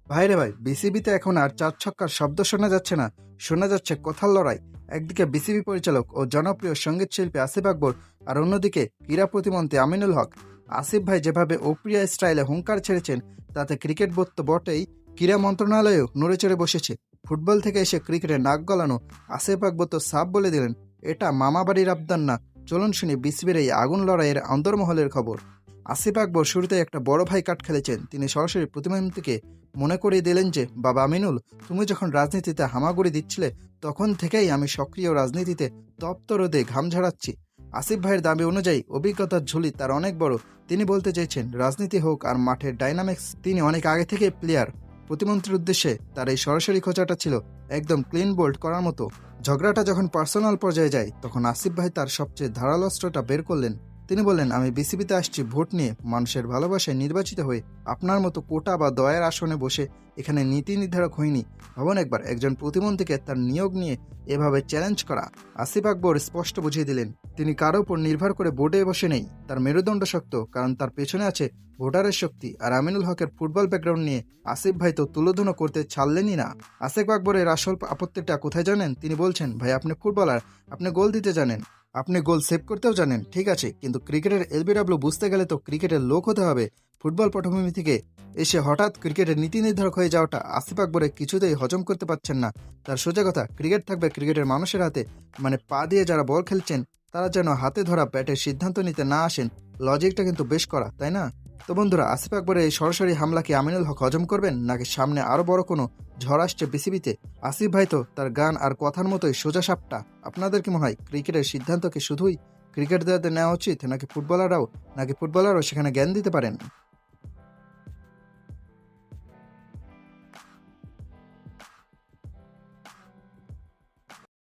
ভাইরে ভাই, বিসিবিতে এখন আর চার ছক্কার শব্দ শোনা যাচ্ছে না, শোনা যাচ্ছে কথার লড়াই। একদিকে বিসিবি পরিচালক ও জনপ্রিয় সঙ্গীত শিল্পী আসিফ আকবর, আর অন্যদিকে ক্রীড়া প্রতিমন্ত্রী আমিনুল হক। আসিফ ভাই যেভাবে অপ্রিয় স্টাইলে হুঙ্কার ছেড়েছেন, তাতে ক্রিকেট বোর্ড তো বটেই, ক্রীড়া মন্ত্রণালয়েও নড়ে চড়ে বসেছে। ফুটবল থেকে এসে ক্রিকেটে নাক গলানো আসিফ আকবর তো সাফ বলে দিলেন, এটা মামাবাড়ির আবদার না। চলুন শুনি বিসিবির এই আগুন লড়াইয়ের অন্দরমহলের খবর। আসিফ আকবর শুরুতে একটা বড় ভাই কাট খেলেছেন। তিনি সরাসরি প্রতিমন্ত্রীকে মনে করিয়ে দিলেন যে, বাবা আমিনুল, তুমি যখন রাজনীতিতে হামাগুড়ি দিচ্ছিলে, তখন থেকেই আমি সক্রিয় রাজনীতিতে তপ্ত রোদে ঘাম ঝাড়াচ্ছি। আসিফ ভাইয়ের দাবি অনুযায়ী অভিজ্ঞতার ঝুলি তার অনেক বড়। তিনি বলতে চাইছেন, রাজনীতি হোক আর মাঠের ডাইনামিক্স, তিনি অনেক আগে থেকে প্লেয়ার। প্রতিমন্ত্রীর উদ্দেশ্যে তার এই সরাসরি খোঁচাটা ছিল একদম ক্লিন বোল্ড করার মতো। ঝগড়াটা যখন পার্সোনাল পর্যায়ে যায়, তখন আসিফ ভাই তার সবচেয়ে ধারালো অস্ত্রটা বের করলেন। তিনি বললেন, আমি বিসিবিতে আসছি ভোট নিয়ে, মানুষের ভালোবাসায় নির্বাচিত হয়ে। আপনার মতো কোটা বা দয়ের আসনে বসে এখানে নীতি নির্ধারক হয়নি। ভাবুন একবার, একজন প্রতিমন্ত্রীকে তার নিয়োগ নিয়ে এভাবে চ্যালেঞ্জ করা। আসিফ আকবর স্পষ্ট বুঝিয়ে দিলেন, তিনি কারো উপর নির্ভর করে বোর্ডে বসে নেই। তার মেরুদণ্ড শক্ত, কারণ তার পেছনে আছে ভোটারের শক্তি। আর আমিনুল হকের ফুটবল ব্যাকগ্রাউন্ড নিয়ে আসিফ ভাই তো তুলোধুনো করতে ছাড়লেনই না। আসিফ আকবরের আসল আপত্তিটা কোথায় জানেন? তিনি বলছেন, ভাই আপনি ফুটবলার, আপনি গোল দিতে জানেন, আপনি গোল সেভ করতেও জানেন, ঠিক আছে, কিন্তু ক্রিকেটের এলবিডব্লিউ বুঝতে গেলে তো ক্রিকেটের লোক হতে হবে। ফুটবল পটভূমি থেকে এসে হঠাৎ ক্রিকেটের নীতি নির্ধারক হয়ে যাওয়াটা আসিফ আকবরে কিছুতেই হজম করতে পারছেন না। তার সোজা কথা, ক্রিকেট থাকবে ক্রিকেটের মানুষের হাতে, মানে পা দিয়ে যারা বল খেলছেন তারা যেন হাতে ধরা ব্যাটের সিদ্ধান্ত নিতে না আসেন। লজিকটা কিন্তু বেশ করা, তাই না? তো বন্ধুরা, আসিফ আকবরের এই সরাসরি হামলা কি আমিনুল হক হজম করবেন, নাকি সামনে আরো বড় কোনো ঝড় আসছে বিসিবিতে? আসিফ ভাই তো তার গান আর কথার মতোই সোজা সাপটা। আপনাদের কি মনে হয়, ক্রিকেটের সিদ্ধান্ত কি শুধুই ক্রিকেটারদের নেওয়া উচিত, নাকি ফুটবলাররাও সেখানে জ্ঞান দিতে পারেন?